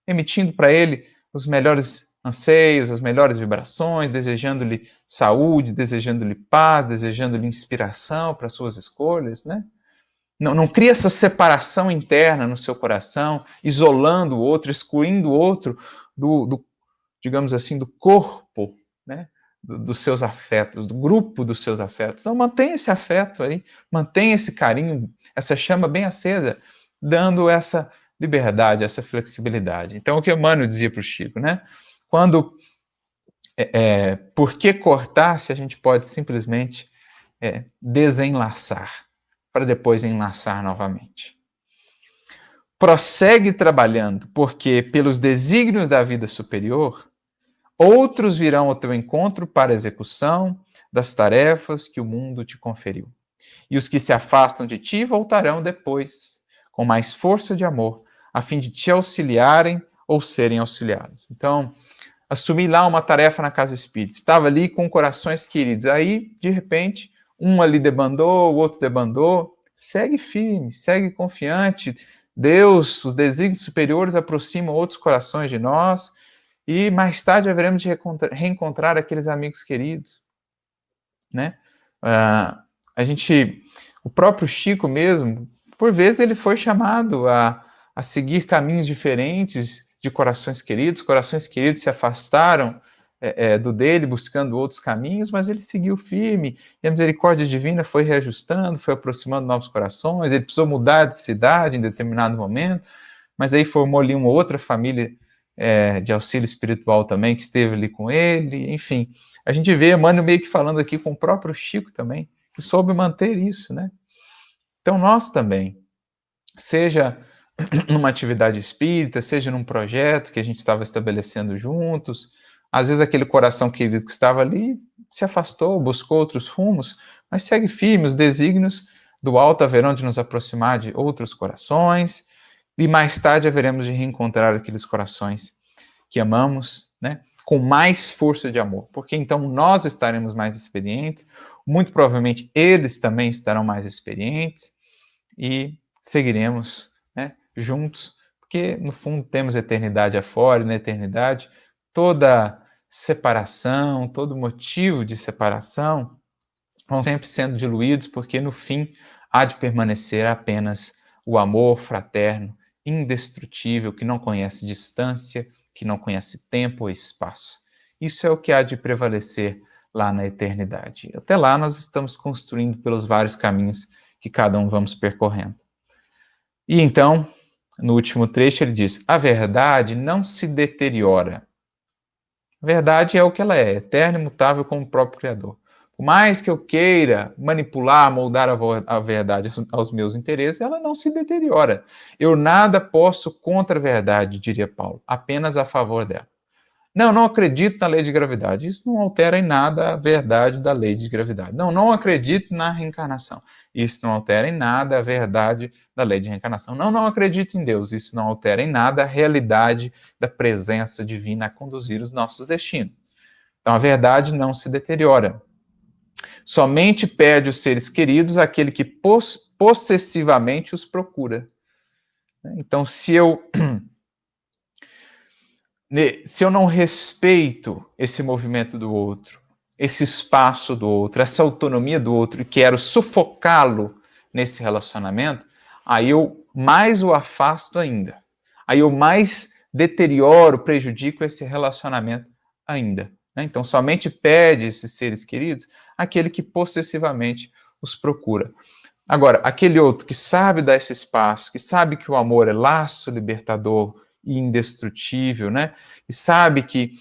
emitindo para ele os melhores anseios, as melhores vibrações, desejando-lhe saúde, desejando-lhe paz, desejando-lhe inspiração para suas escolhas, né? Não cria essa separação interna no seu coração, isolando o outro, excluindo o outro digamos assim, do corpo, né? Dos seus afetos, do grupo dos seus afetos. Então, mantenha esse afeto aí, mantenha esse carinho, essa chama bem acesa, dando essa liberdade, essa flexibilidade. Então, o que Emmanuel dizia para o Chico, né? Por que cortar se a gente pode simplesmente desenlaçar, para depois enlaçar novamente? Prossegue trabalhando, porque pelos desígnios da vida superior, outros virão ao teu encontro para a execução das tarefas que o mundo te conferiu. E os que se afastam de ti voltarão depois, com mais força de amor, a fim de te auxiliarem ou serem auxiliados. Então, assumi lá uma tarefa na casa espírita, estava ali com corações queridos, aí, de repente, um ali debandou, o outro debandou, segue firme, segue confiante, Deus, os desígnios superiores aproximam outros corações de nós, e mais tarde haveremos de reencontrar aqueles amigos queridos, né? O próprio Chico mesmo, por vezes ele foi chamado a seguir caminhos diferentes de corações queridos se afastaram do dele, buscando outros caminhos, mas ele seguiu firme, e a misericórdia divina foi reajustando, foi aproximando novos corações, ele precisou mudar de cidade em determinado momento, mas aí formou ali uma outra família de auxílio espiritual também, que esteve ali com ele, enfim. A gente vê Emmanuel meio que falando aqui com o próprio Chico também, que soube manter isso, né? Então nós também, seja numa atividade espírita, seja num projeto que a gente estava estabelecendo juntos, às vezes aquele coração querido que estava ali se afastou, buscou outros rumos, mas segue firme, os desígnios do alto haverão de nos aproximar de outros corações, e mais tarde haveremos de reencontrar aqueles corações que amamos, né, com mais força de amor, porque então nós estaremos mais experientes, muito provavelmente eles também estarão mais experientes, e seguiremos, né, juntos, porque no fundo temos eternidade afora, e na eternidade toda separação, todo motivo de separação vão sempre sendo diluídos, porque no fim há de permanecer apenas o amor fraterno, indestrutível, que não conhece distância, que não conhece tempo ou espaço. Isso é o que há de prevalecer lá na eternidade. Até lá nós estamos construindo pelos vários caminhos que cada um vamos percorrendo. E então, no último trecho, ele diz: a verdade não se deteriora. A verdade é o que ela é, eterna e imutável como o próprio Criador. Por mais que eu queira manipular, moldar a verdade aos meus interesses, ela não se deteriora. Eu nada posso contra a verdade, diria Paulo, apenas a favor dela. Não acredito na lei de gravidade. Isso não altera em nada a verdade da lei de gravidade. Não acredito na reencarnação. Isso não altera em nada a verdade da lei de reencarnação. Não acredito em Deus. Isso não altera em nada a realidade da presença divina a conduzir os nossos destinos. Então a verdade não se deteriora. Somente perde os seres queridos aquele que possessivamente os procura. Então, se eu não respeito esse movimento do outro, esse espaço do outro, essa autonomia do outro, e quero sufocá-lo nesse relacionamento, aí eu mais o afasto ainda. Aí eu mais deterioro, prejudico esse relacionamento ainda. Então, somente pede esses seres queridos aquele que possessivamente os procura. Agora, aquele outro que sabe dar esse espaço, que sabe que o amor é laço libertador e indestrutível, né? E sabe que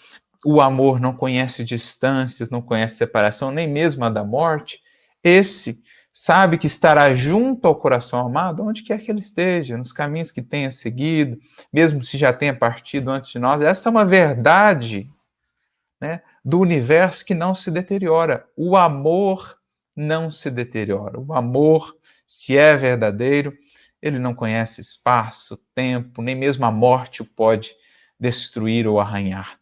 o amor não conhece distâncias, não conhece separação, nem mesmo a da morte, esse sabe que estará junto ao coração amado, onde quer que ele esteja, nos caminhos que tenha seguido, mesmo se já tenha partido antes de nós. Essa é uma verdade, né, do universo que não se deteriora. O amor não se deteriora. O amor, se é verdadeiro, ele não conhece espaço, tempo, nem mesmo a morte o pode destruir ou arranhar.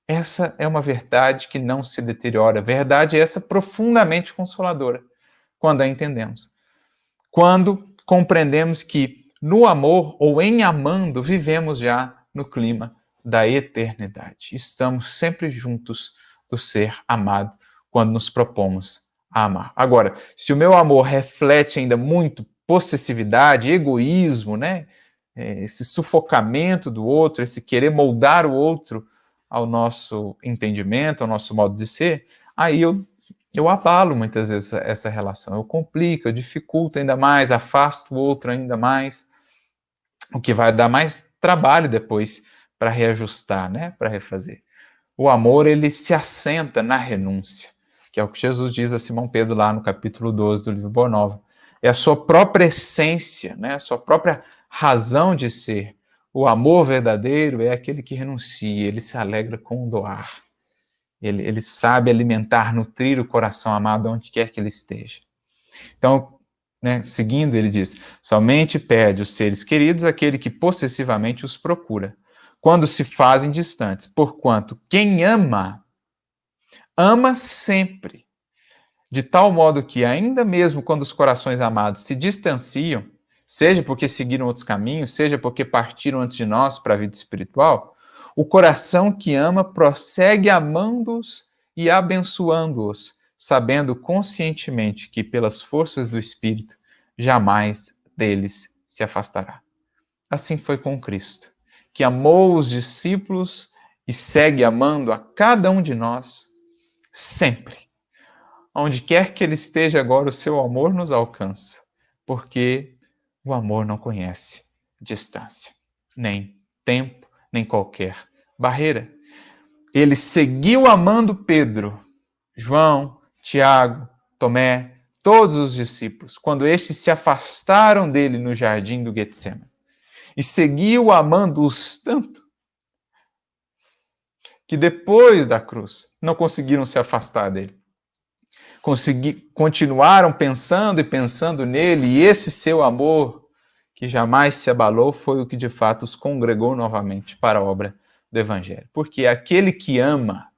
Essa é uma verdade que não se deteriora. Verdade essa profundamente consoladora, quando a entendemos. Quando compreendemos que no amor ou em amando vivemos já no clima da eternidade. Estamos sempre juntos do ser amado quando nos propomos a amar. Agora, se o meu amor reflete ainda muito possessividade, egoísmo, né? Esse sufocamento do outro, esse querer moldar o outro ao nosso entendimento, ao nosso modo de ser, aí eu abalo muitas vezes essa relação, eu complico, eu dificulto ainda mais, afasto o outro ainda mais, o que vai dar mais trabalho depois para reajustar, né? Para refazer. O amor, ele se assenta na renúncia, que é o que Jesus diz a Simão Pedro lá no capítulo 12 do livro Boa Nova. É a sua própria essência, né? A sua própria razão de ser. O amor verdadeiro é aquele que renuncia, ele se alegra com o doar. Ele sabe alimentar, nutrir o coração amado onde quer que ele esteja. Então, né, seguindo, ele diz: somente pede os seres queridos aquele que possessivamente os procura, quando se fazem distantes, porquanto quem ama, ama sempre, de tal modo que, ainda mesmo quando os corações amados se distanciam, seja porque seguiram outros caminhos, seja porque partiram antes de nós para a vida espiritual, o coração que ama prossegue amando-os e abençoando-os, sabendo conscientemente que, pelas forças do Espírito, jamais deles se afastará. Assim foi com Cristo, que amou os discípulos e segue amando a cada um de nós sempre. Onde quer que ele esteja agora, o seu amor nos alcança, porque o amor não conhece distância, nem tempo, nem qualquer barreira. Ele seguiu amando Pedro, João, Tiago, Tomé, todos os discípulos, quando estes se afastaram dele no jardim do Getsemane. E seguiu amando-os tanto que depois da cruz não conseguiram se afastar dele. Continuaram pensando e pensando nele, e esse seu amor, que jamais se abalou, foi o que de fato os congregou novamente para a obra do Evangelho. Porque aquele que ama,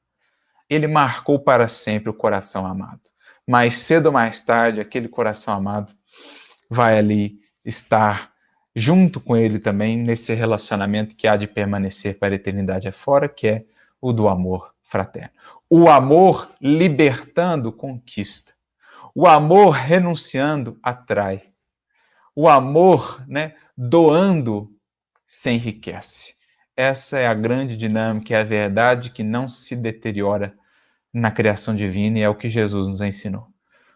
ele marcou para sempre o coração amado. Mais cedo ou mais tarde, aquele coração amado vai ali estar junto com ele também nesse relacionamento que há de permanecer para a eternidade afora, que é o do amor fraterno. O amor libertando conquista. O amor renunciando atrai. O amor, né, doando se enriquece. Essa é a grande dinâmica, é a verdade que não se deteriora na criação divina e é o que Jesus nos ensinou.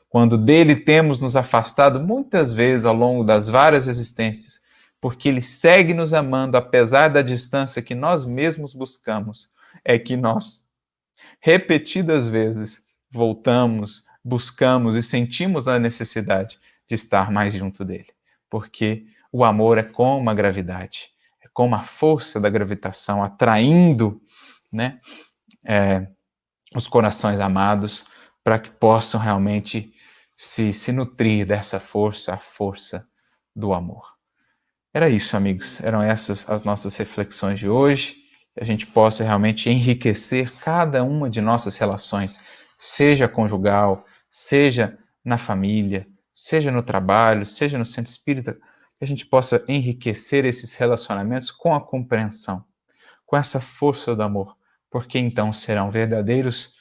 Quando dele temos nos afastado muitas vezes ao longo das várias existências, porque ele segue nos amando apesar da distância que nós mesmos buscamos, é que nós, repetidas vezes, voltamos, buscamos e sentimos a necessidade de estar mais junto dele. Porque o amor é como a gravidade, é como a força da gravitação atraindo, né, os corações amados para que possam realmente se nutrir dessa força, a força do amor. Era isso, amigos. Eram essas as nossas reflexões de hoje. Que a gente possa realmente enriquecer cada uma de nossas relações, seja conjugal, seja na família, seja no trabalho, seja no centro espírita, que a gente possa enriquecer esses relacionamentos com a compreensão, com essa força do amor, porque então serão verdadeiros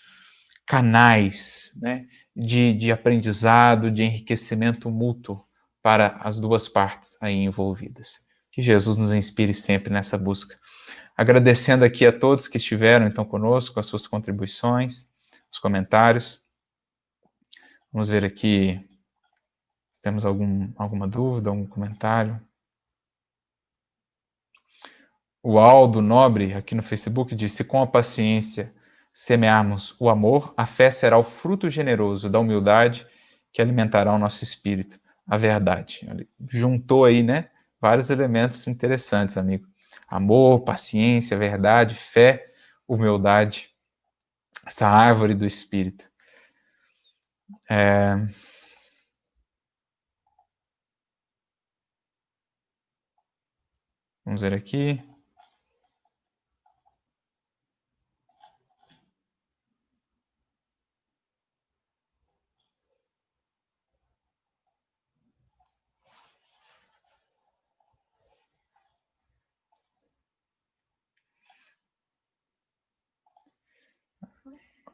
canais, né, de aprendizado, de enriquecimento mútuo para as duas partes aí envolvidas. Que Jesus nos inspire sempre nessa busca. Agradecendo aqui a todos que estiveram então conosco, as suas contribuições, os comentários. Vamos ver aqui se temos alguma dúvida, algum comentário. O Aldo Nobre, aqui no Facebook, disse: com a paciência semearmos o amor, a fé será o fruto generoso da humildade que alimentará o nosso espírito, a verdade. Ele juntou aí, né, vários elementos interessantes, amigo. Amor, paciência, verdade, fé, humildade, essa árvore do espírito. Vamos ver aqui.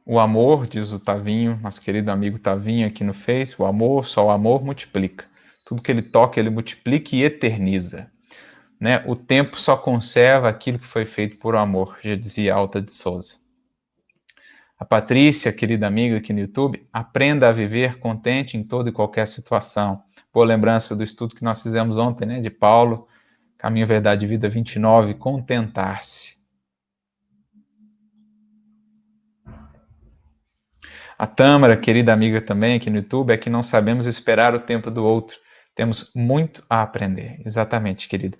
O amor, diz o Tavinho, nosso querido amigo Tavinho aqui no Face, o amor, só o amor multiplica. Tudo que ele toca, ele multiplica e eterniza. Né? O tempo só conserva aquilo que foi feito por amor, já dizia Alta de Souza. A Patrícia, querida amiga aqui no YouTube, aprenda a viver contente em toda e qualquer situação. Boa lembrança do estudo que nós fizemos ontem, né, de Paulo, Caminho, Verdade e Vida 29, contentar-se. A Tâmara, querida amiga também aqui no YouTube, é que não sabemos esperar o tempo do outro. Temos muito a aprender. Exatamente, querida.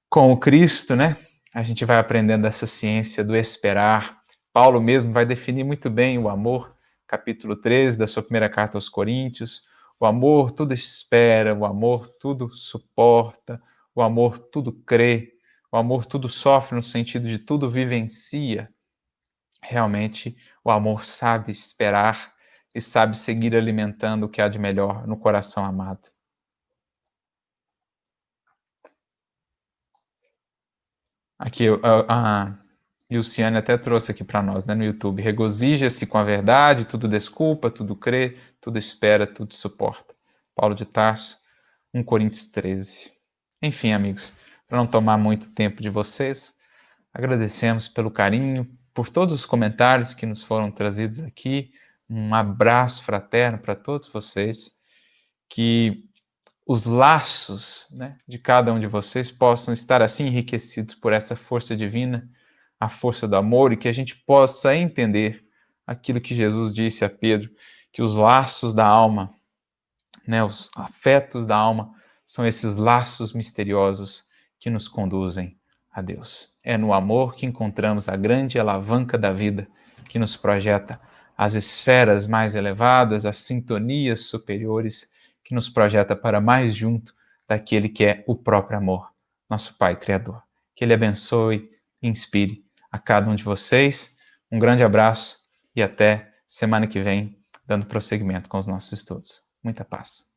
Com o Cristo, né, a gente vai aprendendo essa ciência do esperar. Paulo mesmo vai definir muito bem o amor, capítulo 13 da sua primeira carta aos Coríntios. O amor tudo espera, o amor tudo suporta, o amor tudo crê, o amor tudo sofre no sentido de tudo vivencia. Realmente, o amor sabe esperar e sabe seguir alimentando o que há de melhor no coração amado. Aqui, a Luciane até trouxe aqui para nós, né, no YouTube. Regozija-se com a verdade, tudo desculpa, tudo crê, tudo espera, tudo suporta. Paulo de Tarso, 1 Coríntios 13. Enfim, amigos, para não tomar muito tempo de vocês, agradecemos pelo carinho, por todos os comentários que nos foram trazidos aqui. Um abraço fraterno para todos vocês. Que os laços, né, de cada um de vocês possam estar assim enriquecidos por essa força divina, a força do amor, e que a gente possa entender aquilo que Jesus disse a Pedro, que os laços da alma, né, os afetos da alma, são esses laços misteriosos que nos conduzem a Deus. É no amor que encontramos a grande alavanca da vida, que nos projeta às esferas mais elevadas, às sintonias superiores, que nos projeta para mais junto daquele que é o próprio amor, nosso Pai Criador. Que Ele abençoe e inspire a cada um de vocês. Um grande abraço e até semana que vem, dando prosseguimento com os nossos estudos. Muita paz.